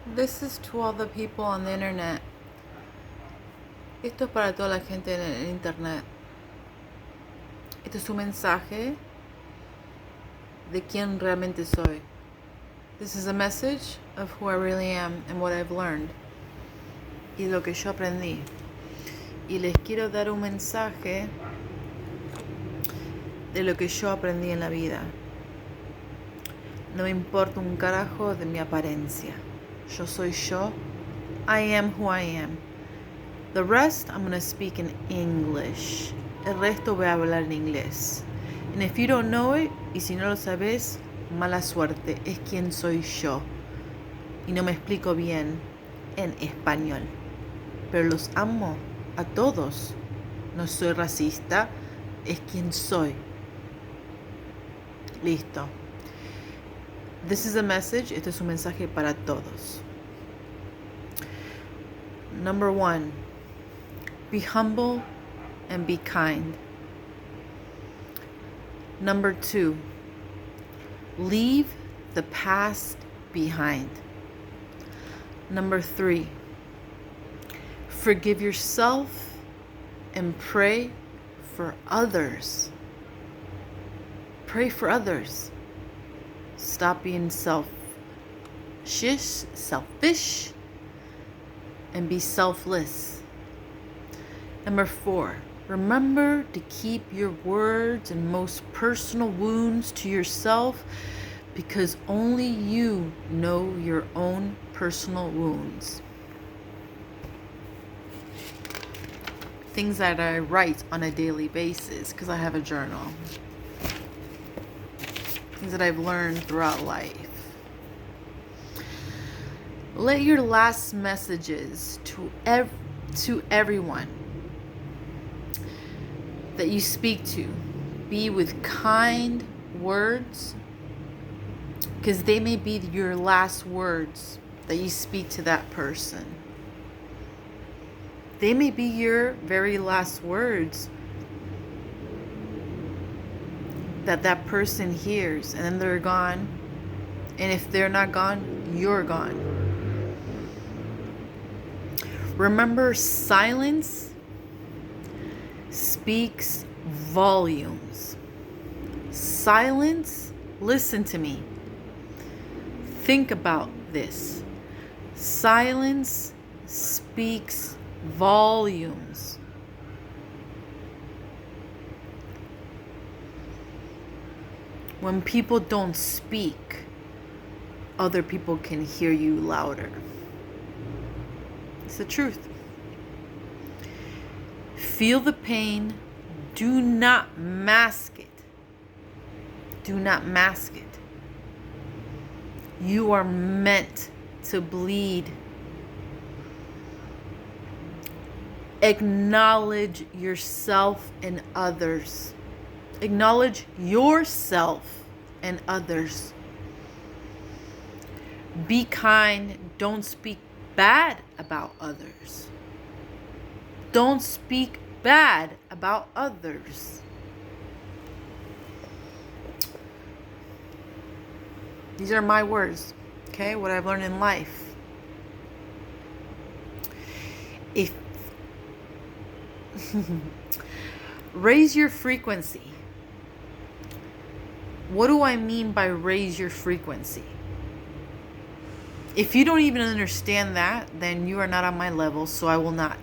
This is to all the people on the internet. Esto es para toda la gente en el internet. Este es un mensaje de quién realmente soy. This is a message of who I really am and what I've learned. Y lo que yo aprendí. Y les quiero dar un mensaje de lo que yo aprendí en la vida. No me importa un carajo de mi apariencia. Yo soy yo. I am who I am. The rest, I'm going to speak in English. El resto voy a hablar en inglés. And if you don't know it, y si no lo sabes, mala suerte. Es quien soy yo. Y no me explico bien en español. Pero los amo a todos. No soy racista. Es quien soy. Listo. This is a message. Este es un mensaje para todos. Number 1. Be humble and be kind. Number 2. Leave the past behind. Number 3. Forgive yourself and pray for others. Pray for others. Stop being selfish, and be selfless. Number 4, remember to keep your words and most personal wounds to yourself because only you know your own personal wounds. Things that I write on a daily basis because I have a journal. Things that I've learned throughout life. Let your last messages to everyone that you speak to be with kind words, because they may be your last words that you speak to that person. They may be your very last words that person hears, and then they're gone. And if they're not gone, you're gone. Remember, silence speaks volumes. Silence, listen to me. Think about this. Silence speaks volumes. When people don't speak, other people can hear you louder. It's the truth. Feel the pain. Do not mask it. Do not mask it. You are meant to bleed. Acknowledge yourself and others. Acknowledge yourself and others. Be kind. Don't speak bad about others. Don't speak bad about others. These are my words, okay? What I've learned in life. If raise your frequency. What do I mean by raise your frequency? If you don't even understand that, then you are not on my level, so I will not.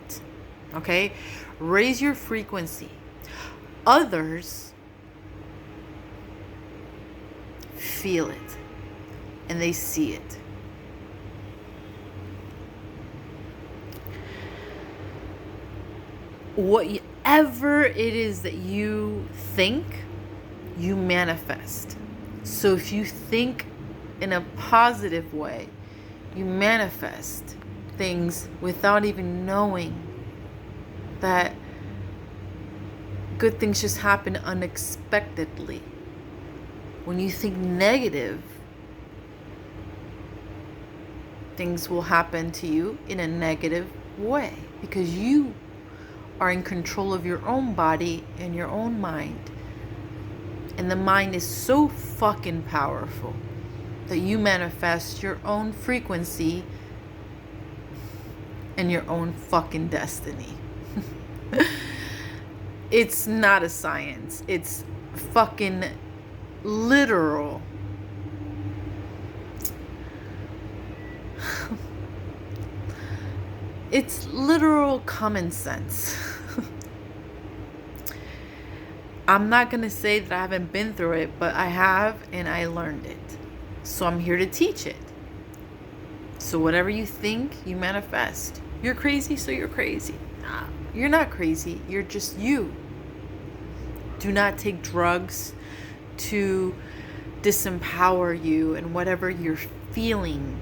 Okay? Raise your frequency. Others feel it and they see it. Whatever it is that you think, you manifest. So if you think in a positive way, you manifest things without even knowing that good things just happen unexpectedly. When you think negative, things will happen to you in a negative way because you are in control of your own body and your own mind. And the mind is so fucking powerful that you manifest your own frequency and your own fucking destiny. It's not a science. It's fucking literal. It's literal common sense. I'm not going to say that I haven't been through it, but I have, and I learned it. So I'm here to teach it. So whatever you think, you manifest. You're crazy, so you're crazy. Nah, you're not crazy. You're just you. Do not take drugs to disempower you and whatever you're feeling.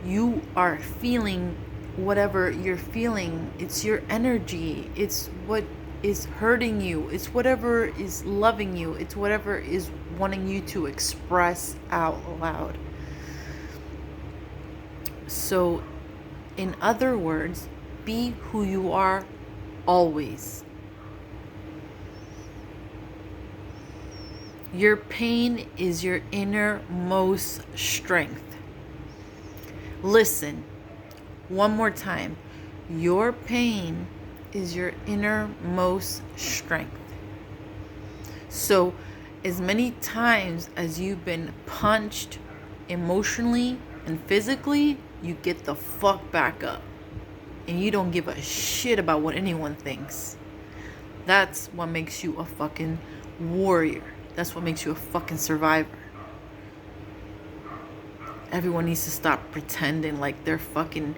You are feeling whatever you're feeling. It's your energy. It's what is hurting you. It's whatever is loving you. It's whatever is wanting you to express out loud. So, in other words, be who you are always. Your pain is your innermost strength. Listen, one more time. Your pain is your innermost strength. So, as many times as you've been punched emotionally and physically, you get the fuck back up. And you don't give a shit about what anyone thinks. That's what makes you a fucking warrior. That's what makes you a fucking survivor. Everyone needs to stop pretending like they're fucking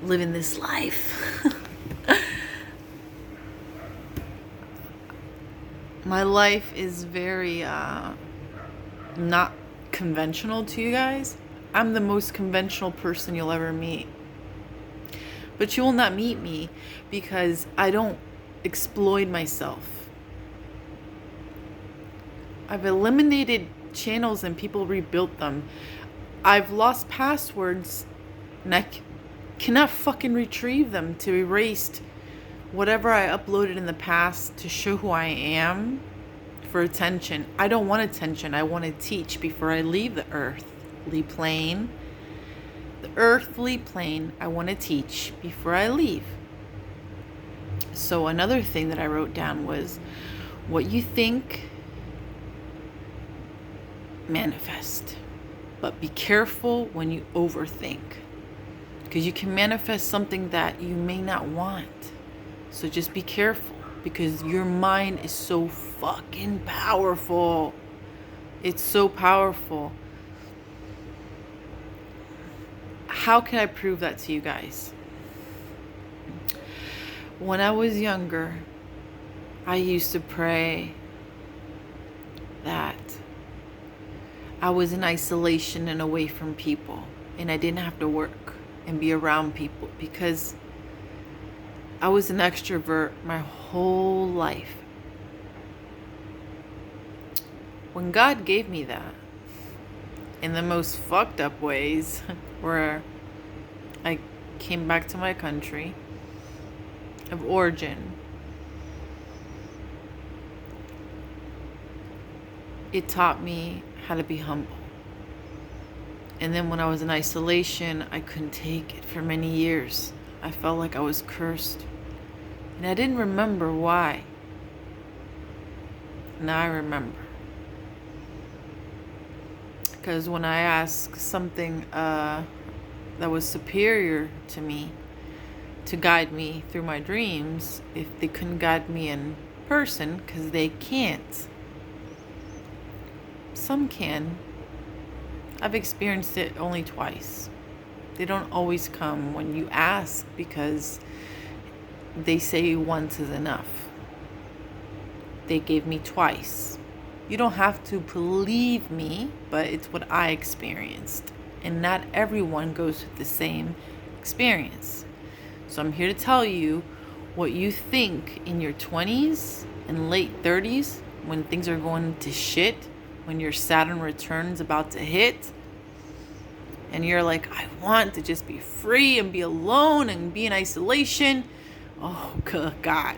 living this life. My life is very not conventional to you guys. I'm the most conventional person you'll ever meet. But you will not meet me because I don't exploit myself. I've eliminated channels and people rebuilt them. I've lost passwords and I cannot fucking retrieve them to erase whatever I uploaded in the past to show who I am for attention. I don't want attention. I want to teach before I leave the earthly plane. The earthly plane, I want to teach before I leave. So another thing that I wrote down was, what you think, manifest. But be careful when you overthink, because you can manifest something that you may not want. So just be careful, because your mind is so fucking powerful. It's so powerful. How can I prove that to you guys? When I was younger, I used to pray that I was in isolation and away from people, and I didn't have to work and be around people, because I was an extrovert my whole life. When God gave me that, in the most fucked up ways, where I came back to my country of origin, it taught me how to be humble. And then when I was in isolation, I couldn't take it for many years. I felt like I was cursed. And I didn't remember why. Now I remember. Because when I asked something that was superior to me to guide me through my dreams, if they couldn't guide me in person, because they can't. Some can. I've experienced it only twice. They don't always come when you ask, because they say once is enough. They gave me twice. You don't have to believe me, but it's what I experienced. And not everyone goes through the same experience. So I'm here to tell you, what you think in your 20s and late 30s, when things are going to shit, when your Saturn return's about to hit, and you're like, I want to just be free and be alone and be in isolation. Oh, good God.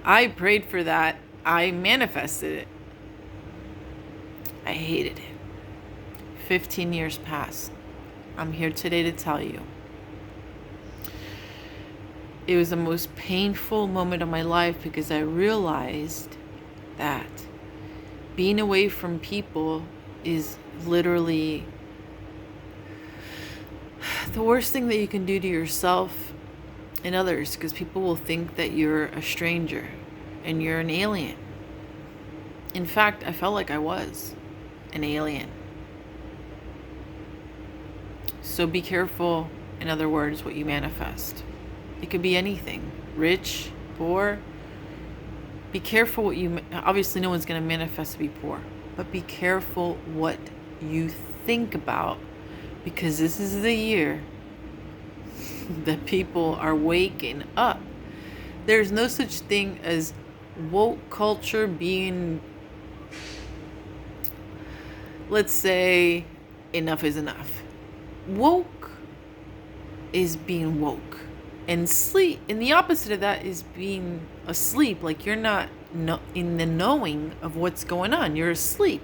I prayed for that. I manifested it. I hated it. 15 years passed. I'm here today to tell you. It was the most painful moment of my life because I realized that being away from people is literally the worst thing that you can do to yourself and others, because people will think that you're a stranger and you're an alien. In fact, I felt like I was an alien. So be careful, in other words, what you manifest. It could be anything, rich, poor. Be careful what you, obviously no one's going to manifest to be poor, but be careful what you think about, because this is the year that people are waking up. There's no such thing as woke culture being, let's say, enough is enough. Woke is being woke. And sleep, and the opposite of that is being asleep. Like you're not in the knowing of what's going on. You're asleep.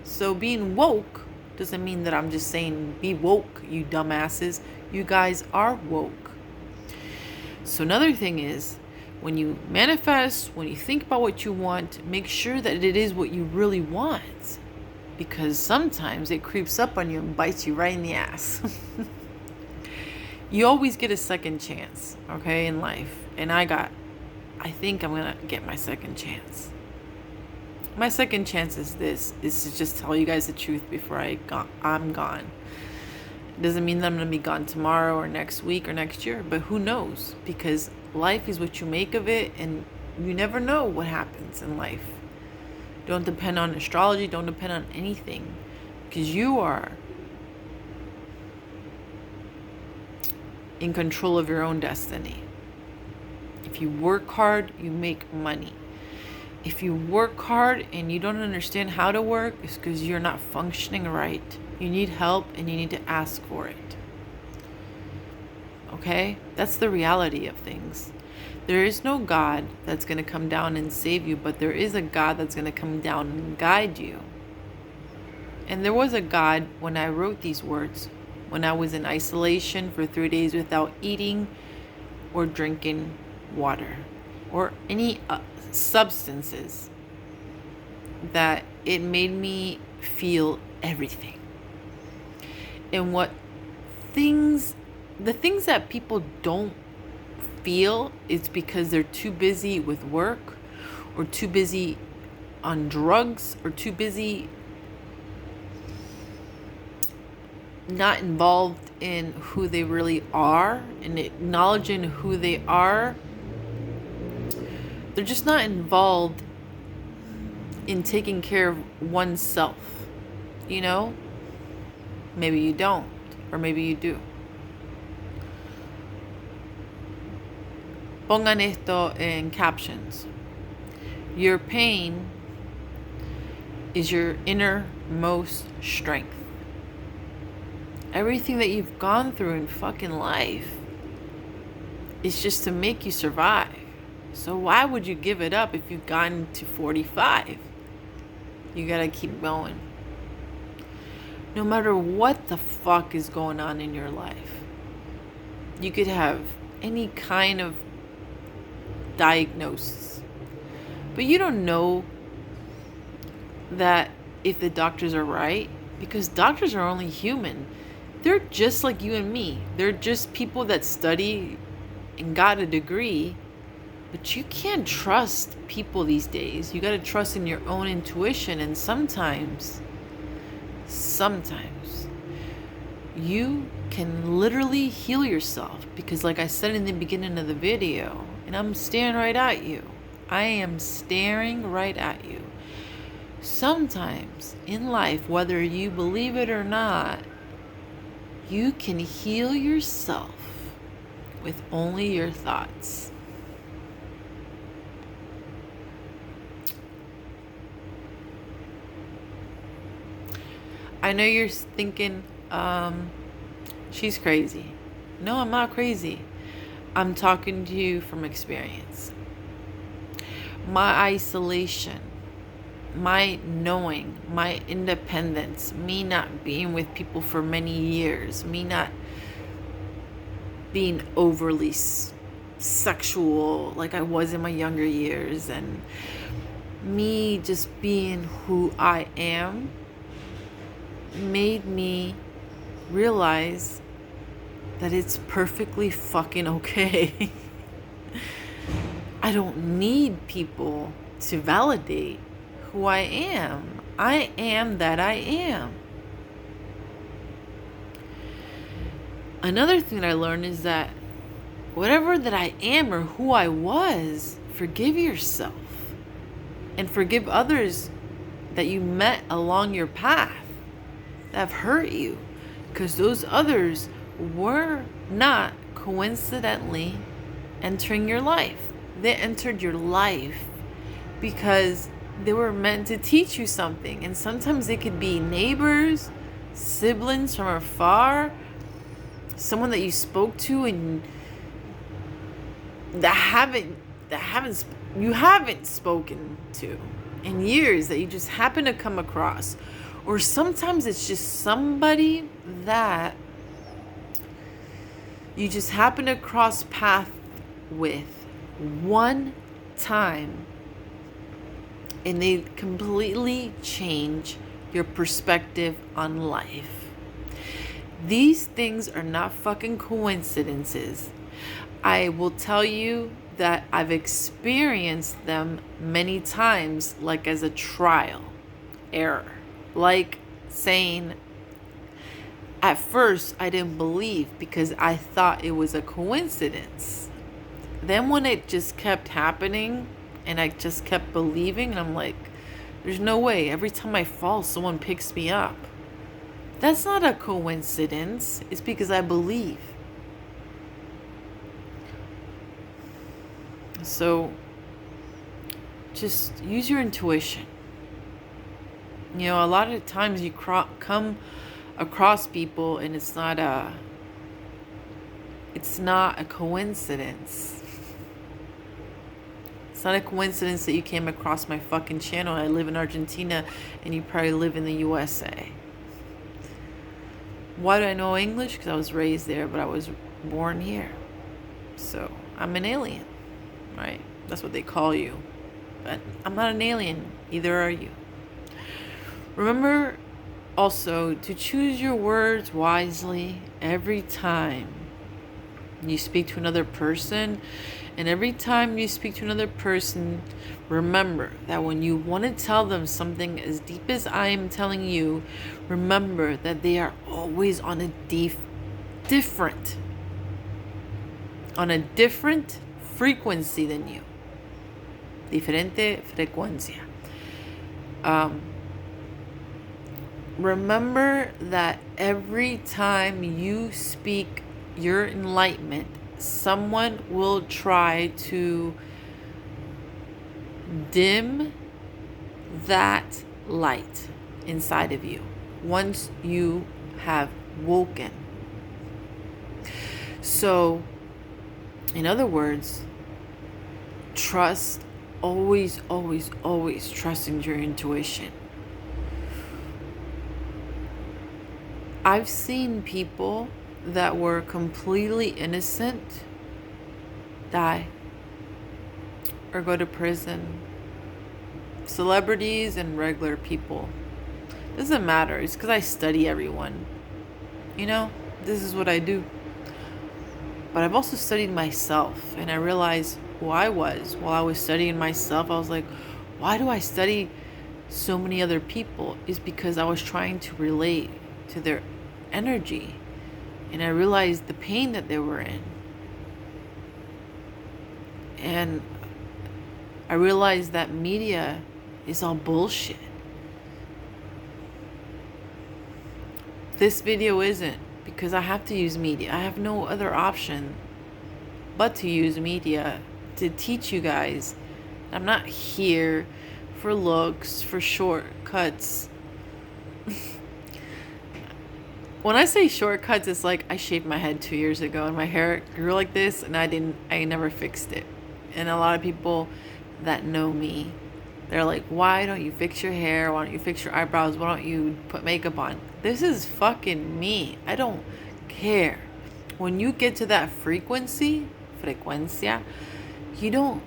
So being woke doesn't mean that I'm just saying be woke, you dumbasses. You guys are woke. So another thing is, when you manifest, when you think about what you want, make sure that it is what you really want. Because sometimes it creeps up on you and bites you right in the ass. You always get a second chance, okay, in life. And I think I'm going to get my second chance. My second chance is this, is to just tell you guys the truth before I'm gone. It doesn't mean that I'm going to be gone tomorrow or next week or next year, but who knows? Because life is what you make of it, and you never know what happens in life. Don't depend on astrology, don't depend on anything, because you are in control of your own destiny. If you work hard, you make money. If you work hard and you don't understand how to work, it's because you're not functioning right. You need help and you need to ask for it. Okay? That's the reality of things. There is no God that's going to come down and save you, but there is a God that's going to come down and guide you. And there was a God when I wrote these words, when I was in isolation for 3 days without eating or drinking water or any substances, that it made me feel everything. And the things that people don't feel, it's because they're too busy with work or too busy on drugs or too busy not involved in who they really are and acknowledging who they are. They're just not involved in taking care of oneself, you know? Maybe you don't, or maybe you do. Pongan esto in captions. Your pain is your innermost strength. Everything that you've gone through in fucking life is just to make you survive. So why would you give it up if you've gotten to 45? You gotta keep going. No matter what the fuck is going on in your life. You could have any kind of diagnosis, but you don't know that if the doctors are right, because doctors are only human. They're just like you and me. They're just people that study and got a degree, but you can't trust people these days. You got to trust in your own intuition, and sometimes you can literally heal yourself, because like I said in the beginning of the video, and I'm staring right at you. I am staring right at you. Sometimes in life, whether you believe it or not, you can heal yourself with only your thoughts. I know you're thinking, she's crazy. No, I'm not crazy. I'm talking to you from experience. My isolation, my knowing, my independence, me not being with people for many years, me not being overly sexual like I was in my younger years, and me just being who I am made me realize that it's perfectly fucking okay. I don't need people to validate who I am. I am that I am. Another thing that I learned is that whatever that I am or who I was, forgive yourself and forgive others that you met along your path that have hurt you, because those others were not coincidentally entering your life. They entered your life because they were meant to teach you something. And sometimes they could be neighbors, siblings from afar, someone that you spoke to and you haven't spoken to in years, that you just happen to come across. Or sometimes it's just somebody that you just happen to cross paths with one time, and they completely change your perspective on life. These things are not fucking coincidences. I will tell you that I've experienced them many times, like as a trial error. Like saying, at first I didn't believe because I thought it was a coincidence. Then when it just kept happening and I just kept believing, and I'm like, there's no way. Every time I fall, someone picks me up. That's not a coincidence. It's because I believe. So just use your intuition. You know, a lot of times you come across people and it's not a coincidence. It's not a coincidence that you came across my fucking channel. I live in Argentina and you probably live in the USA. Why do I know English? Because I was raised there, but I was born here. So I'm an alien, right? That's what they call you. But I'm not an alien. Either are you. Remember also to choose your words wisely every time you speak to another person. And every time you speak to another person, remember that when you want to tell them something as deep as I am telling you, remember that they are always on a different frequency than you. Diferente frecuencia. Remember that every time you speak your enlightenment, someone will try to dim that light inside of you once you have woken. So, in other words, trust, always trusting your intuition. I've seen people that were completely innocent die or go to prison. Celebrities and regular people. Doesn't matter. It's because I study everyone. You know, this is what I do. But I've also studied myself, and I realized who I was while I was studying myself. I was like, why do I study so many other people? Is because I was trying to relate to their energy. And I realized the pain that they were in. And I realized that media is all bullshit. This video isn't, because I have to use media. I have no other option but to use media to teach you guys. I'm not here for looks, for shortcuts. When I say shortcuts, it's like I shaved my head 2 years ago and my hair grew like this and I never fixed it. And a lot of people that know me, they're like, why don't you fix your hair? Why don't you fix your eyebrows? Why don't you put makeup on? This is fucking me. I don't care. When you get to that frequency, frecuencia, you don't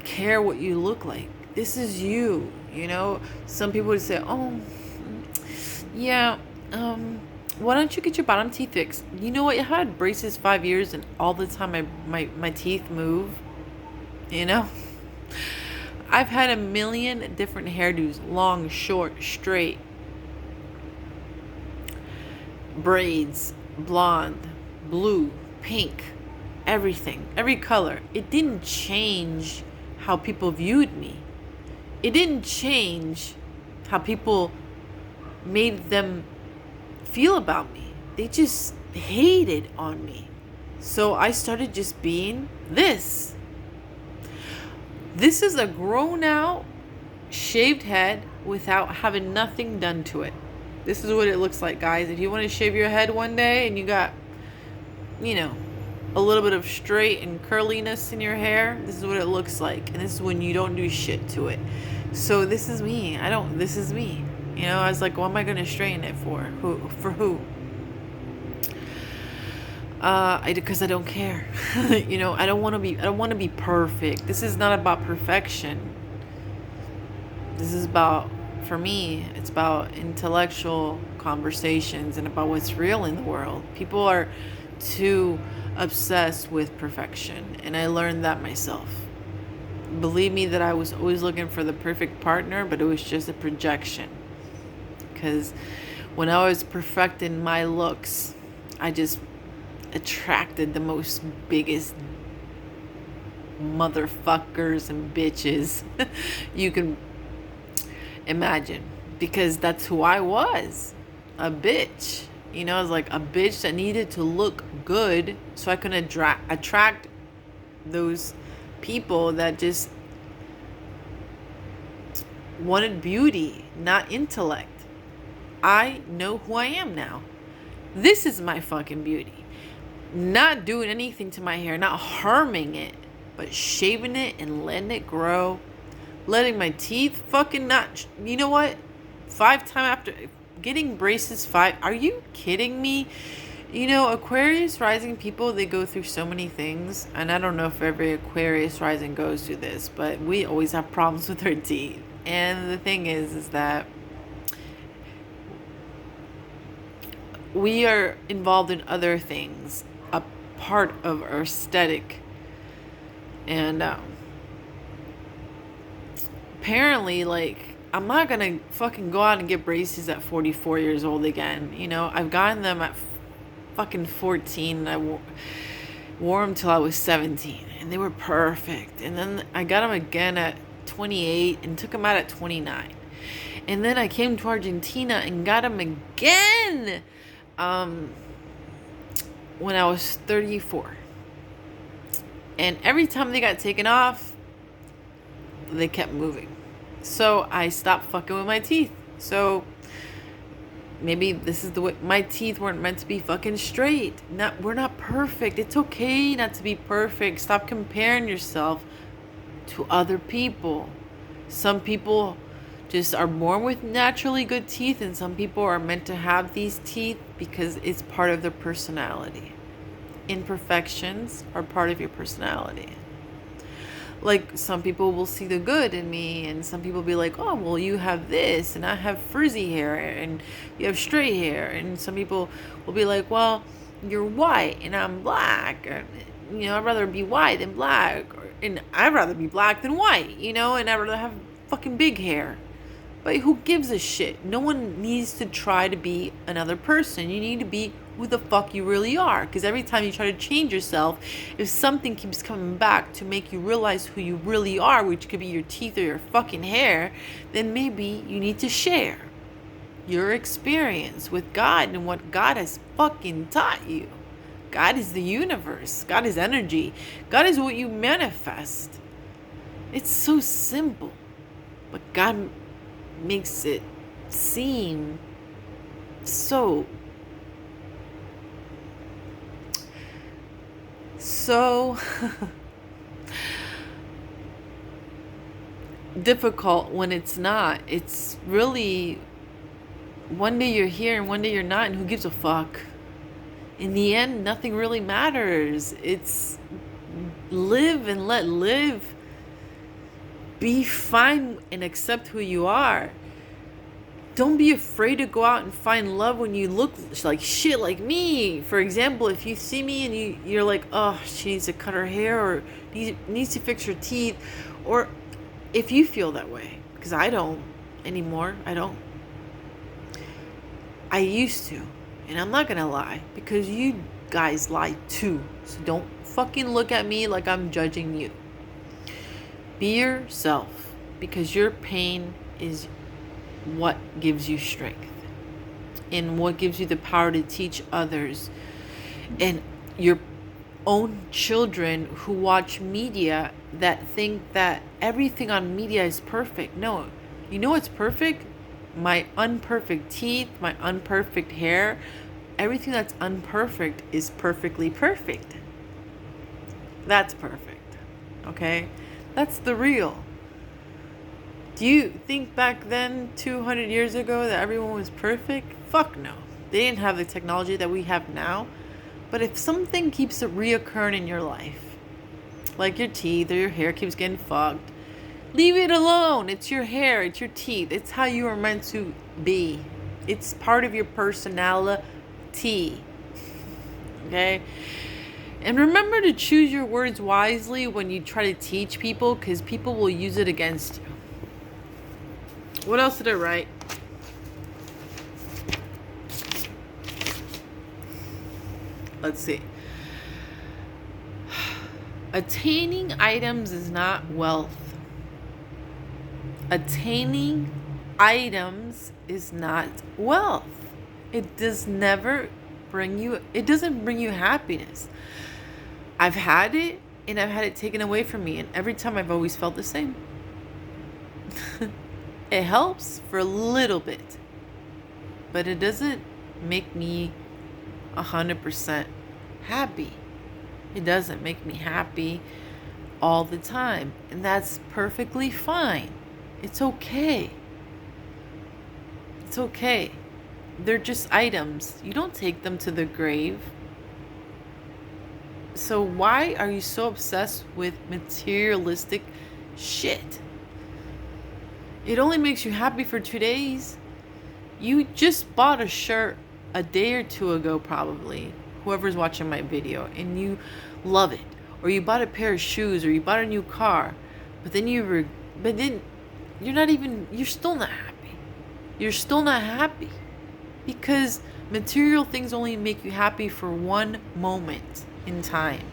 care what you look like. This is you, you know? Some people would say, oh, yeah, why don't you get your bottom teeth fixed? You know what? I had braces 5 years and all the time my teeth move, you know? I've had a million different hairdos, long, short, straight, braids, blonde, blue, pink, everything, every color. It didn't change how people viewed me. It didn't change how people made them feel about me. They just hated on me. So I started just being this. This is a grown out, shaved head without having nothing done to it. This is what it looks like, guys. If you want to shave your head one day and you got, you know, a little bit of straight and curliness in your hair, this is what it looks like. And this is when you don't do shit to it. So this is me. This is me. You know, I was like, what am I going to straighten it for? For who? Because I don't care. You know, I don't want to be perfect. This is not about perfection. This is about, for me, it's about intellectual conversations and about what's real in the world. People are too obsessed with perfection, and I learned that myself. Believe me that I was always looking for the perfect partner, but it was just a projection. Because when I was perfecting my looks, I just attracted the most biggest motherfuckers and bitches you can imagine, because that's who I was, a bitch. You know, I was like a bitch that needed to look good so I could attract those people that just wanted beauty, not intellect. I know who I am now. This is my fucking beauty. Not doing anything to my hair, not harming it, but shaving it and letting it grow. Letting my teeth fucking not, you know what? 5 times after getting braces 5, are you kidding me? You know, Aquarius rising people, they go through so many things. And I don't know if every Aquarius rising goes through this, but we always have problems with our teeth. And the thing is that we are involved in other things, a part of our aesthetic. And apparently, like, I'm not gonna fucking go out and get braces at 44 years old again. You know, I've gotten them at fucking 14, and I wore them till I was 17, and they were perfect. And then I got them again at 28 and took them out at 29. And then I came to Argentina and got them again when I was 34. And every time they got taken off, they kept moving. So I stopped fucking with my teeth. So maybe this is the way. My teeth weren't meant to be fucking straight. We're not perfect. It's okay not to be perfect. Stop comparing yourself to other people. Some people just are born with naturally good teeth, and some people are meant to have these teeth because it's part of their personality. Imperfections are part of your personality. Like, some people will see the good in me, and some people be like, oh, well, you have this, and I have frizzy hair, and you have straight hair. And some people will be like, well, you're white, and I'm black. Or, you know, I'd rather be white than black. And I'd rather be black than white, you know, and I'd rather have fucking big hair. But who gives a shit? No one needs to try to be another person. You need to be who the fuck you really are. Because every time you try to change yourself, if something keeps coming back to make you realize who you really are, which could be your teeth or your fucking hair, then maybe you need to share your experience with God and what God has fucking taught you. God is the universe. God is energy. God is what you manifest. It's so simple. But God makes it seem so difficult when it's not. It's really, one day you're here and one day you're not, and who gives a fuck? In the end, nothing really matters. It's live and let live. Be fine and accept who you are. Don't be afraid to go out and find love when you look like shit like me. For example, if you see me and you're like, oh, she needs to cut her hair or needs to fix her teeth. Or if you feel that way. Because I don't anymore. I don't. I used to. And I'm not going to lie. Because you guys lie too. So don't fucking look at me like I'm judging you. Be yourself. Because your pain is what gives you strength and what gives you the power to teach others and your own children who watch media that think that everything on media is perfect. No, you know what's perfect? My unperfect teeth, my unperfect hair, everything that's unperfect is perfectly perfect. That's perfect. Okay? That's the real. Do you think back then, 200 years ago, that everyone was perfect? Fuck no. They didn't have the technology that we have now. But if something keeps reoccurring in your life, like your teeth or your hair keeps getting fucked, leave it alone. It's your hair, it's your teeth. It's how you are meant to be. It's part of your personality. Okay? And remember to choose your words wisely when you try to teach people, because people will use it against you. What else did I write? Let's see. Attaining items is not wealth. Attaining items is not wealth. It doesn't bring you happiness. I've had it and I've had it taken away from me, and every time I've always felt the same. It helps for a little bit, but it doesn't make me 100% happy. It doesn't make me happy all the time, and that's perfectly fine. It's okay. It's okay. They're just items. You don't take them to the grave. So why are you so obsessed with materialistic shit? It only makes you happy for 2 days. You just bought a shirt a day or two ago, probably, whoever's watching my video, and you love it. Or you bought a pair of shoes, or you bought a new car, but then you're still not happy. You're still not happy because material things only make you happy for one moment in time.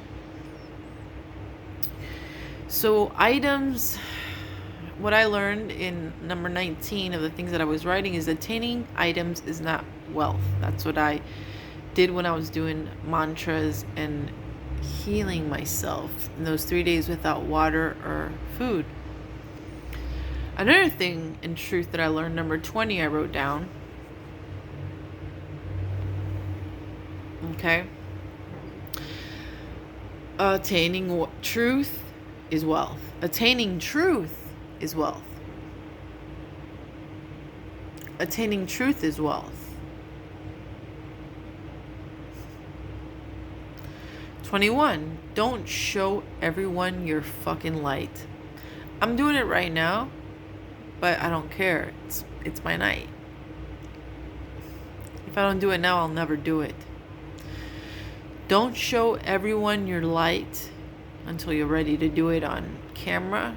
So items, what I learned in number 19 of the things that I was writing is attaining items is not wealth. That's what I did when I was doing mantras and healing myself in those 3 days without water or food. Another thing in truth that I learned, number 20, I wrote down. Okay. Attaining truth is wealth. Attaining truth is wealth. Attaining truth is wealth. 21. Don't show everyone your fucking light. I'm doing it right now, but I don't care. It's my night. If I don't do it now, I'll never do it. Don't show everyone your light until you're ready to do it on camera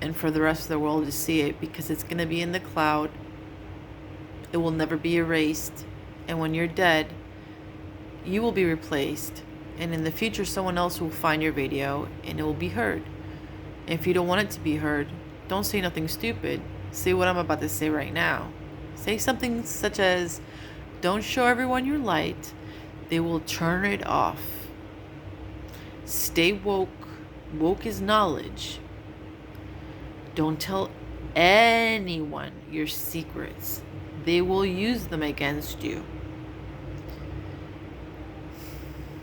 and for the rest of the world to see it, because it's going to be in the cloud. It will never be erased. And when you're dead, you will be replaced. And in the future, someone else will find your video and it will be heard. And if you don't want it to be heard, don't say nothing stupid. Say what I'm about to say right now. Say something such as, don't show everyone your light. They will turn it off. Stay woke. Woke is knowledge. Don't tell anyone your secrets. They will use them against you.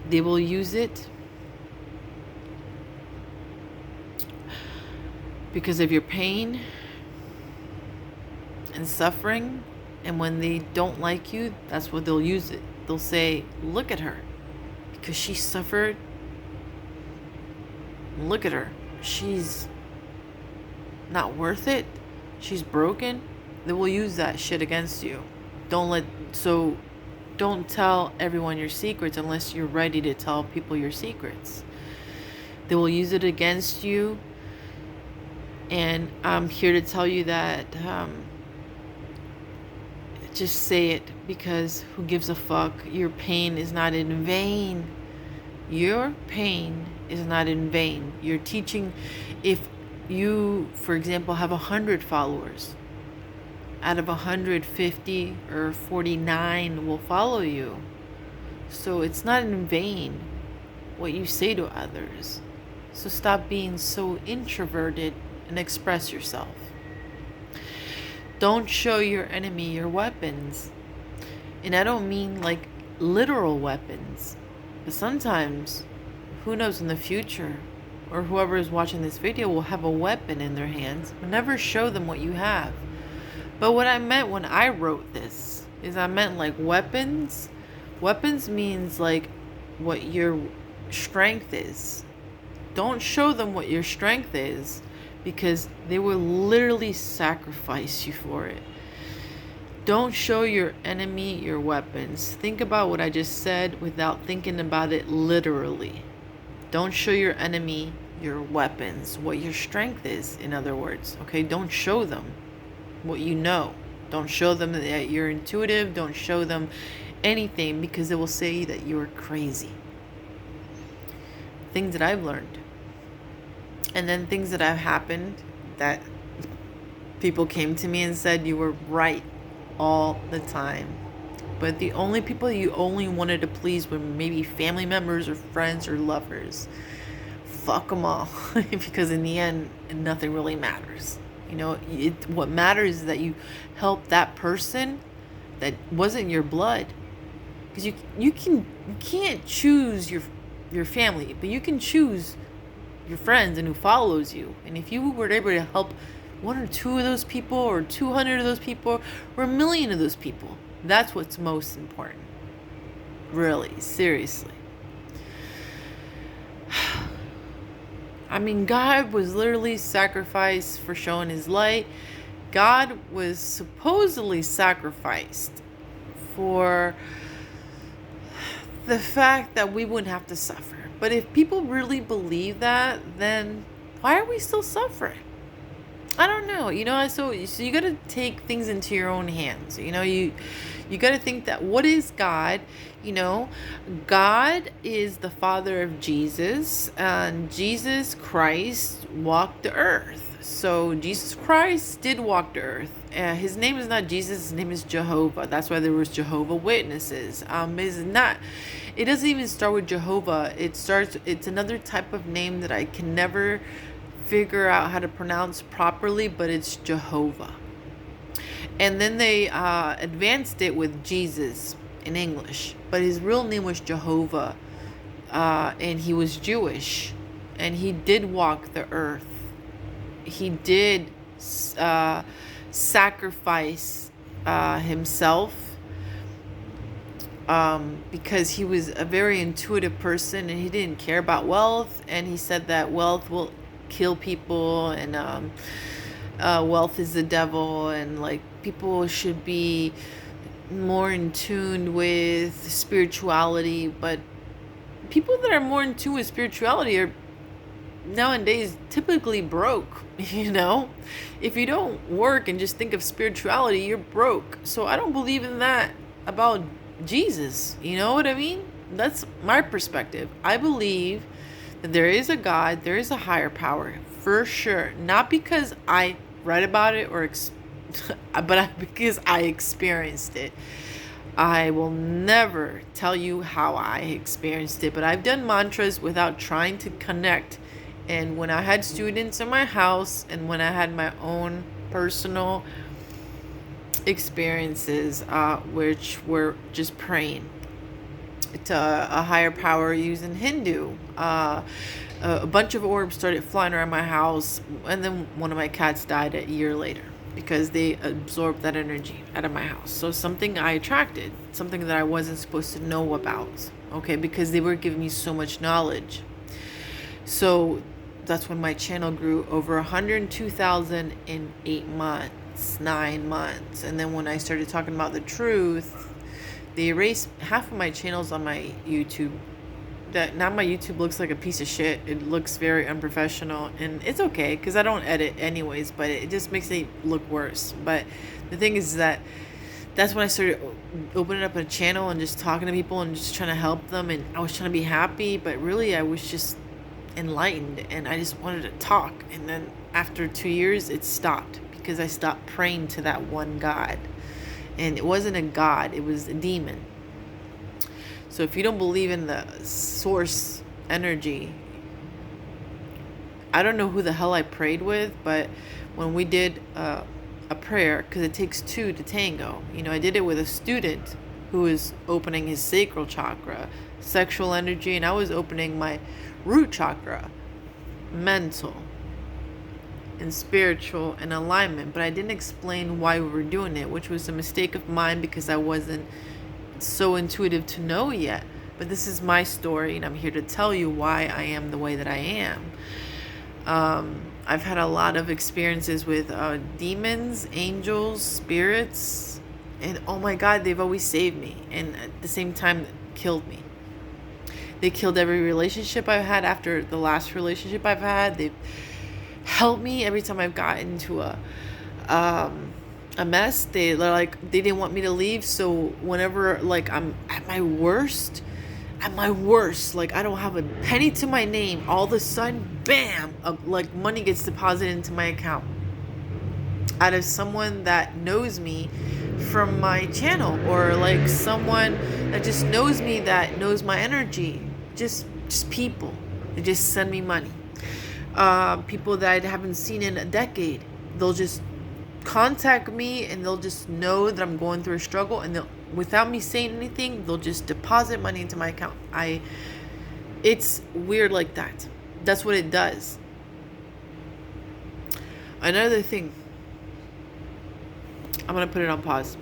They will use it because of your pain and suffering. And when they don't like you, that's what they'll use it. They'll say, look at her, because she suffered Look at her. She's not worth it. She's broken. They will use that shit against you. Don't tell everyone your secrets unless you're ready to tell people your secrets. They will use it against you. And I'm here to tell you that just say it, because who gives a fuck? Your pain is not in vain. Your pain is not in vain. You're teaching. If you, for example, have 100 followers, out of 150 or 49 will follow you. So it's not in vain what you say to others. So stop being so introverted and express yourself. Don't show your enemy your weapons. And I don't mean like literal weapons. But sometimes, who knows, in the future, or whoever is watching this video will have a weapon in their hands. But never show them what you have. But what I meant when I wrote this is I meant like weapons. Weapons means like what your strength is. Don't show them what your strength is, because they will literally sacrifice you for it. Don't show your enemy your weapons. Think about what I just said without thinking about it literally. Don't show your enemy your weapons, what your strength is, in other words. Okay, don't show them what you know. Don't show them that you're intuitive. Don't show them anything, because they will say that you're crazy. Things that I've learned. And then things that have happened that people came to me and said you were right all the time. But the only people you only wanted to please were maybe family members or friends or lovers. Fuck them all. Because in the end, nothing really matters. You know, what matters is that you help that person that wasn't your blood. Because you can't choose your family, but you can choose your friends and who follows you. And if you were able to help 1 or 2 of those people, or 200 of those people, or 1,000,000 of those people, that's what's most important. Really, seriously. I mean, God was literally sacrificed for showing his light. God was supposedly sacrificed for the fact that we wouldn't have to suffer. But if people really believe that, then why are we still suffering? I don't know. You know, so you got to take things into your own hands. You know, you got to think that, what is God? You know, God is the Father of Jesus, and Jesus Christ walked the earth. So Jesus Christ did walk the earth. His name is not Jesus. His name is Jehovah. That's why there was Jehovah Witnesses. It doesn't even start with Jehovah. It's another type of name that I can never figure out how to pronounce properly, but it's Jehovah. And then they advanced it with Jesus in English, but his real name was Jehovah, and he was Jewish, and he did walk the earth. He did sacrifice himself, because he was a very intuitive person, and he didn't care about wealth. And he said that wealth will kill people, and wealth is the devil, and like people should be more in tune with spirituality. But people that are more in tune with spirituality are nowadays typically broke. You know, if you don't work and just think of spirituality, you're broke. So I don't believe in that about Jesus. You know what I mean? That's my perspective. I believe that there is a God, there is a higher power, for sure. Not because I read about it but because I experienced it. I will never tell you how I experienced it, but I've done mantras without trying to connect. And when I had students in my house, and when I had my own personal experiences, which were just praying to a higher power using Hindu. A bunch of orbs started flying around my house, and then one of my cats died a year later because they absorbed that energy out of my house. So something I attracted, something that I wasn't supposed to know about, okay, because they were giving me so much knowledge. So that's when my channel grew over 102,000 in 8 months, 9 months. And then when I started talking about the truth, they erased half of my channels on my YouTube. That now my YouTube looks like a piece of shit. It looks very unprofessional, and it's okay because I don't edit anyways, but it just makes it look worse. But the thing is that's when I started opening up a channel and just talking to people and just trying to help them, and I was trying to be happy, but really I was just enlightened and I just wanted to talk. And then after 2 years it stopped because I stopped praying to that one God. And it wasn't a God, it was a demon. So if you don't believe in the source energy, I don't know who the hell I prayed with, but when we did a prayer, because it takes two to tango, I did it with a student who was opening his sacral chakra, sexual energy, and I was opening my root chakra, mental and spiritual and alignment. But I didn't explain why we were doing it, which was a mistake of mine because I wasn't so intuitive to know yet. But this is my story, and I'm here to tell you why I am the way that I am. I've had a lot of experiences with demons, angels, spirits, and oh my God, they've always saved me, and at the same time killed me. They killed every relationship I've had after the last relationship I've had. They've helped me every time I've gotten into a mess. They didn't want me to leave. So whenever I'm at my worst, like I don't have a penny to my name, all of a sudden, bam, money gets deposited into my account out of someone that knows me from my channel, or like someone that just knows me, that knows my energy. Just people. They just send me money. People that I haven't seen in a decade, they'll just contact me and they'll just know that I'm going through a struggle, and they'll, without me saying anything, they'll just deposit money into my account. It's weird like that. That's what it does. Another thing, I'm gonna put it on pause.